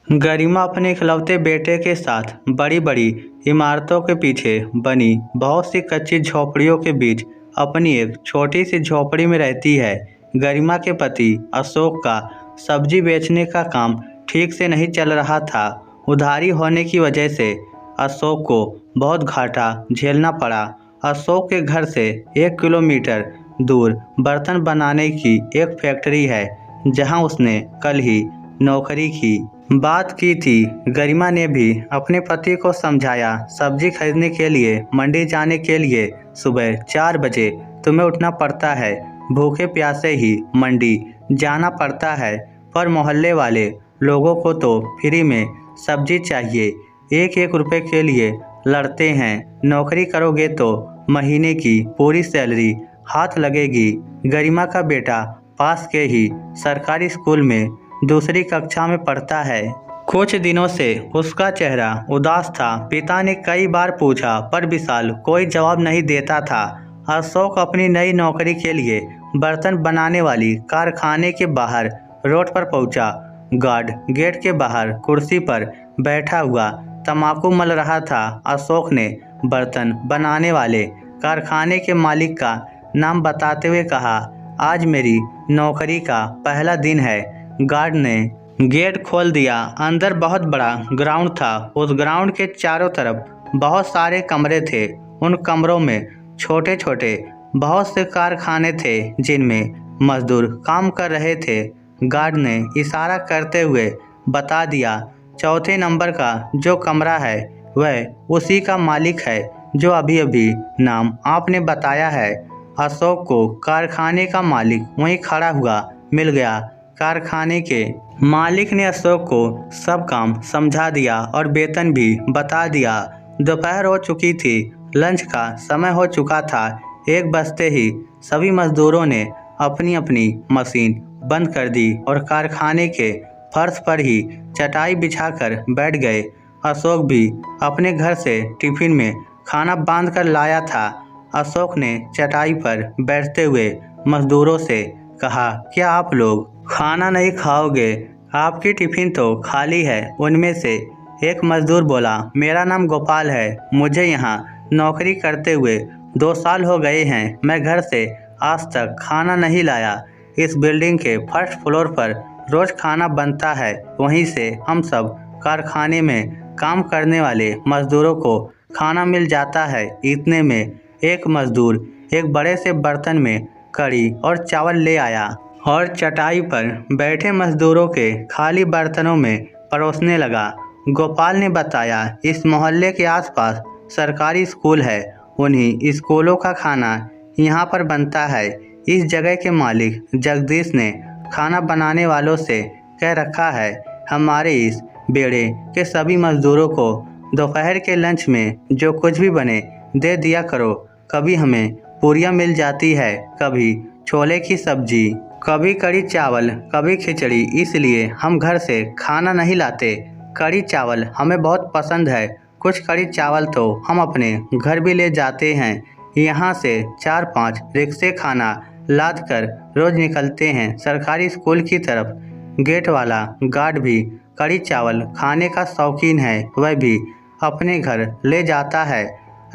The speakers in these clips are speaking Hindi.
गरिमा अपने इकलौते बेटे के साथ बड़ी बड़ी इमारतों के पीछे बनी बहुत सी कच्ची झोपड़ियों के बीच अपनी एक छोटी सी झोपड़ी में रहती है। गरिमा के पति अशोक का सब्जी बेचने का काम ठीक से नहीं चल रहा था। उधारी होने की वजह से अशोक को बहुत घाटा झेलना पड़ा। अशोक के घर से 1 किलोमीटर दूर बर्तन बनाने की एक फैक्ट्री है, जहां उसने कल ही नौकरी की बात की थी। गरिमा ने भी अपने पति को समझाया, सब्जी खरीदने के लिए मंडी जाने के लिए सुबह 4 बजे तुम्हें उठना पड़ता है। भूखे प्यासे ही मंडी जाना पड़ता है, पर मोहल्ले वाले लोगों को तो फ्री में सब्जी चाहिए। 1-1 रुपए के लिए लड़ते हैं। नौकरी करोगे तो महीने की पूरी सैलरी हाथ लगेगी। गरिमा का बेटा पास के ही सरकारी स्कूल में दूसरी कक्षा में पढ़ता है। कुछ दिनों से उसका चेहरा उदास था। पिता ने कई बार पूछा, पर विशाल कोई जवाब नहीं देता था। अशोक अपनी नई नौकरी के लिए बर्तन बनाने वाली कारखाने के बाहर रोड पर पहुंचा। गार्ड गेट के बाहर कुर्सी पर बैठा हुआ तंबाकू मल रहा था। अशोक ने बर्तन बनाने वाले कारखाने के मालिक का नाम बताते हुए कहा, आज मेरी नौकरी का पहला दिन है। गार्ड ने गेट खोल दिया। अंदर बहुत बड़ा ग्राउंड था। उस ग्राउंड के चारों तरफ बहुत सारे कमरे थे। उन कमरों में छोटे छोटे बहुत से कारखाने थे, जिनमें मजदूर काम कर रहे थे। गार्ड ने इशारा करते हुए बता दिया, चौथे नंबर का जो कमरा है वह उसी का मालिक है जो अभी अभी नाम आपने बताया है। अशोक को कारखाने का मालिक वहीं खड़ा हुआ मिल गया। कारखाने के मालिक ने अशोक को सब काम समझा दिया और वेतन भी बता दिया। दोपहर हो चुकी थी, लंच का समय हो चुका था। 1 बजते ही सभी मजदूरों ने अपनी अपनी मशीन बंद कर दी और कारखाने के फर्श पर ही चटाई बिछाकर बैठ गए। अशोक भी अपने घर से टिफिन में खाना बांध कर लाया था। अशोक ने चटाई पर बैठते हुए मजदूरों से कहा, क्या आप लोग खाना नहीं खाओगे? आपकी टिफिन तो खाली है। उनमें से एक मजदूर बोला, मेरा नाम गोपाल है। मुझे यहाँ नौकरी करते हुए 2 साल हो गए हैं। मैं घर से आज तक खाना नहीं लाया। इस बिल्डिंग के फर्स्ट फ्लोर पर रोज खाना बनता है, वहीं से हम सब कारखाने में काम करने वाले मजदूरों को खाना मिल जाता है। इतने में एक मजदूर एक बड़े से बर्तन में कढ़ी और चावल ले आया और चटाई पर बैठे मजदूरों के खाली बर्तनों में परोसने लगा। गोपाल ने बताया, इस मोहल्ले के आसपास सरकारी स्कूल है। उन्हीं स्कूलों का खाना यहाँ पर बनता है। इस जगह के मालिक जगदीश ने खाना बनाने वालों से कह रखा है, हमारे इस बेड़े के सभी मजदूरों को दोपहर के लंच में जो कुछ भी बने दे दिया करो। कभी हमें पूरियाँ मिल जाती है, कभी छोले की सब्जी, कभी कड़ी चावल, कभी खिचड़ी। इसलिए हम घर से खाना नहीं लाते। कड़ी चावल हमें बहुत पसंद है। कुछ कड़ी चावल तो हम अपने घर भी ले जाते हैं। यहाँ से 4-5 रिक्शे खाना लाद कर रोज निकलते हैं सरकारी स्कूल की तरफ। गेट वाला गार्ड भी कड़ी चावल खाने का शौकीन है, वह भी अपने घर ले जाता है।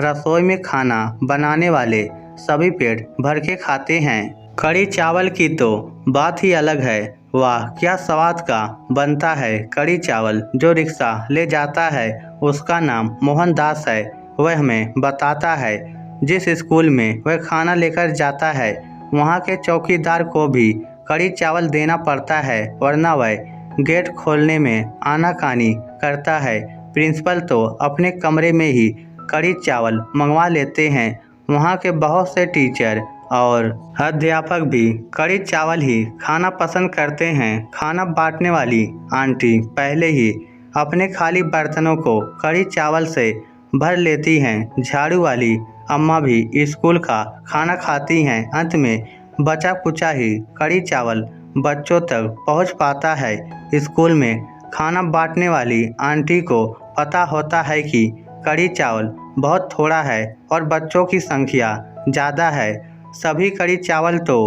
रसोई में खाना बनाने वाले सभी पेट भर के खाते हैं। कड़ी चावल की तो बात ही अलग है। वाह, क्या स्वाद का बनता है कड़ी चावल। जो रिक्शा ले जाता है उसका नाम मोहनदास है। वह हमें बताता है जिस स्कूल में वह खाना लेकर जाता है वहाँ के चौकीदार को भी कड़ी चावल देना पड़ता है, वरना वह गेट खोलने में आनाकानी करता है। प्रिंसिपल तो अपने कमरे में ही कड़ी चावल मंगवा लेते हैं। वहाँ के बहुत से टीचर और अध्यापक भी कड़ी चावल ही खाना पसंद करते हैं। खाना बांटने वाली आंटी पहले ही अपने खाली बर्तनों को कड़ी चावल से भर लेती हैं। झाड़ू वाली अम्मा भी स्कूल का खाना खाती हैं। अंत में बचा कुचा ही कड़ी चावल बच्चों तक पहुंच पाता है। स्कूल में खाना बांटने वाली आंटी को पता होता है कि कड़ी चावल बहुत थोड़ा है और बच्चों की संख्या ज़्यादा है। सभी कड़ी चावल तो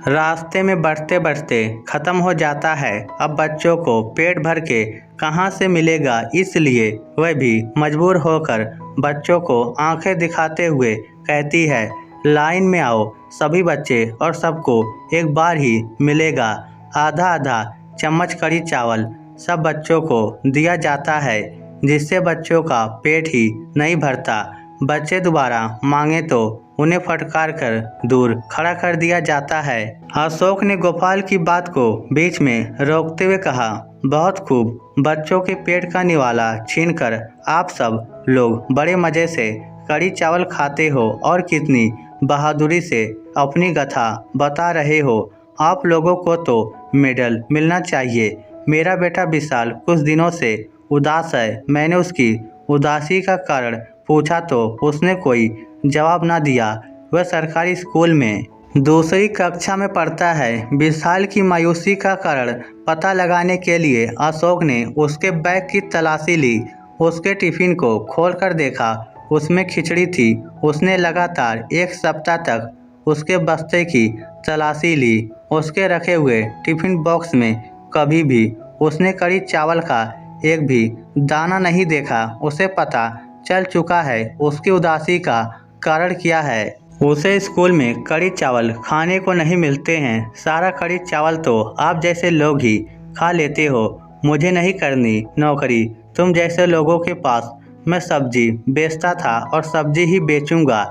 रास्ते में बढ़ते बढ़ते ख़त्म हो जाता है। अब बच्चों को पेट भर के कहाँ से मिलेगा, इसलिए वह भी मजबूर होकर बच्चों को आंखें दिखाते हुए कहती है, लाइन में आओ सभी बच्चे और सबको एक बार ही मिलेगा। आधा आधा चम्मच कड़ी चावल सब बच्चों को दिया जाता है, जिससे बच्चों का पेट ही नहीं भरता। बच्चे दोबारा मांगे तो उन्हें फटकार कर दूर खड़ा कर दिया जाता है। अशोक ने गोपाल की बात को बीच में रोकते हुए कहा, बहुत खूब, बच्चों के पेट का निवाला छीनकर आप सब लोग बड़े मज़े से कड़ी चावल खाते हो और कितनी बहादुरी से अपनी कथा बता रहे हो। आप लोगों को तो मेडल मिलना चाहिए। मेरा बेटा विशाल कुछ दिनों से उदास है। मैंने उसकी उदासी का कारण पूछा तो उसने कोई जवाब ना दिया। वह सरकारी स्कूल में दूसरी कक्षा में पढ़ता है। विशाल की मायूसी का कारण पता लगाने के लिए अशोक ने उसके बैग की तलाशी ली। उसके टिफिन को खोलकर देखा, उसमें खिचड़ी थी। उसने लगातार एक सप्ताह तक उसके बस्ते की तलाशी ली। उसके रखे हुए टिफिन बॉक्स में कभी भी उसने कड़ी चावल का एक भी दाना नहीं देखा। उसे पता चल चुका है उसकी उदासी का कारण क्या है। उसे स्कूल में कड़ी चावल खाने को नहीं मिलते हैं। सारा कड़ी चावल तो आप जैसे लोग ही खा लेते हो। मुझे नहीं करनी नौकरी तुम जैसे लोगों के पास। मैं सब्जी बेचता था और सब्जी ही बेचूंगा।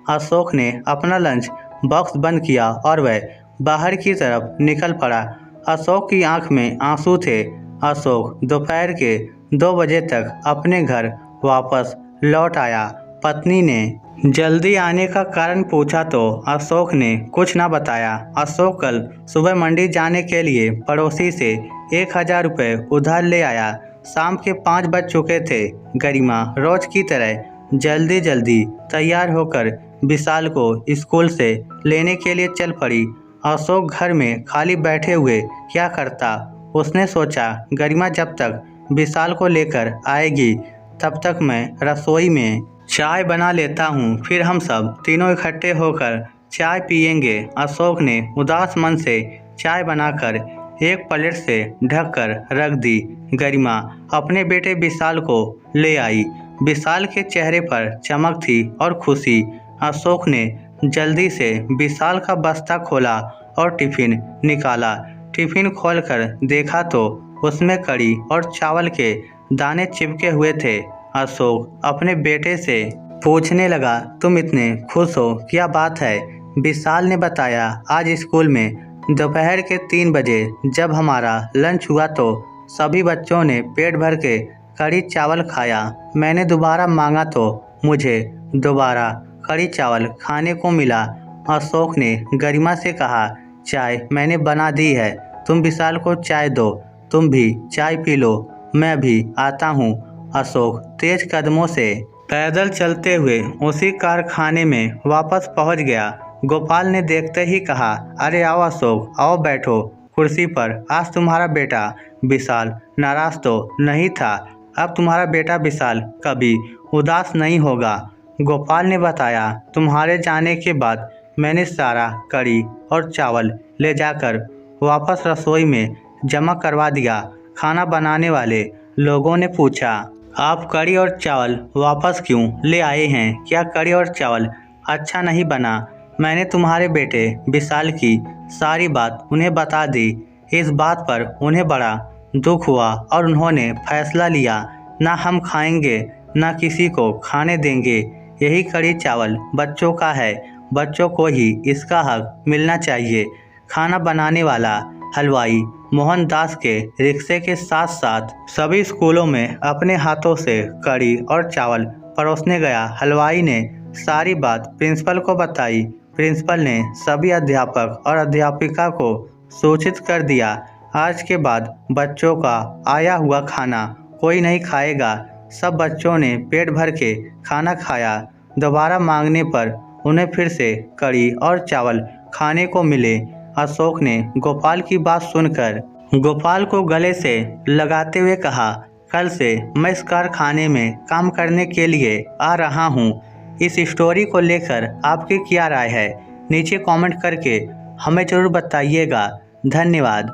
अशोक ने अपना लंच बॉक्स बंद किया और वह बाहर की तरफ निकल पड़ा। अशोक की आंख में आंसू थे। अशोक दोपहर के 2 बजे तक अपने घर वापस लौट आया। पत्नी ने जल्दी आने का कारण पूछा तो अशोक ने कुछ ना बताया। अशोक कल सुबह मंडी जाने के लिए पड़ोसी से 1000 रुपये उधार ले आया। शाम के 5 बज चुके थे। गरिमा रोज की तरह जल्दी जल्दी तैयार होकर विशाल को स्कूल से लेने के लिए चल पड़ी। अशोक घर में खाली बैठे हुए क्या करता। उसने सोचा, गरिमा जब तक विशाल को लेकर आएगी तब तक मैं रसोई में चाय बना लेता हूँ, फिर हम सब तीनों इकट्ठे होकर चाय पियेंगे। अशोक ने उदास मन से चाय बनाकर एक प्लेट से ढक कर रख दी। गरिमा अपने बेटे विशाल को ले आई। विशाल के चेहरे पर चमक थी और खुशी। अशोक ने जल्दी से विशाल का बस्ता खोला और टिफिन निकाला। टिफिन खोलकर देखा तो उसमें कड़ी और चावल के दाने चिपके हुए थे। अशोक अपने बेटे से पूछने लगा, तुम इतने खुश हो, क्या बात है? विशाल ने बताया, आज स्कूल में दोपहर के 3 बजे जब हमारा लंच हुआ तो सभी बच्चों ने पेट भर के कड़ी चावल खाया। मैंने दोबारा मांगा तो मुझे दोबारा कड़ी चावल खाने को मिला। अशोक ने गरिमा से कहा, चाय मैंने बना दी है, तुम विशाल को चाय दो। तुम भी चाय पी लो, मैं भी आता हूँ। अशोक तेज कदमों से पैदल चलते हुए उसी कारखाने में वापस पहुँच गया। गोपाल ने देखते ही कहा, अरे आओ अशोक, आओ बैठो कुर्सी पर। आज तुम्हारा बेटा विशाल नाराज तो नहीं था। अब तुम्हारा बेटा विशाल कभी उदास नहीं होगा। गोपाल ने बताया, तुम्हारे जाने के बाद मैंने सारा कड़ी और चावल ले जाकर वापस रसोई में जमा करवा दिया। खाना बनाने वाले लोगों ने पूछा, आप कड़ी और चावल वापस क्यों ले आए हैं? क्या कड़ी और चावल अच्छा नहीं बना? मैंने तुम्हारे बेटे विशाल की सारी बात उन्हें बता दी। इस बात पर उन्हें बड़ा दुख हुआ और उन्होंने फैसला लिया, ना हम खाएंगे ना किसी को खाने देंगे। यही कड़ी चावल बच्चों का है, बच्चों को ही इसका हक मिलना चाहिए। खाना बनाने वाला हलवाई मोहनदास के रिक्शे के साथ साथ सभी स्कूलों में अपने हाथों से कड़ी और चावल परोसने गया। हलवाई ने सारी बात प्रिंसिपल को बताई। प्रिंसिपल ने सभी अध्यापक और अध्यापिका को सूचित कर दिया, आज के बाद बच्चों का आया हुआ खाना कोई नहीं खाएगा। सब बच्चों ने पेट भर के खाना खाया। दोबारा मांगने पर उन्हें फिर से कड़ी और चावल खाने को मिले। अशोक ने गोपाल की बात सुनकर गोपाल को गले से लगाते हुए कहा, कल से मैं इस कारखाने में काम करने के लिए आ रहा हूँ। इस स्टोरी को लेकर आपकी क्या राय है? नीचे कमेंट करके हमें ज़रूर बताइएगा। धन्यवाद।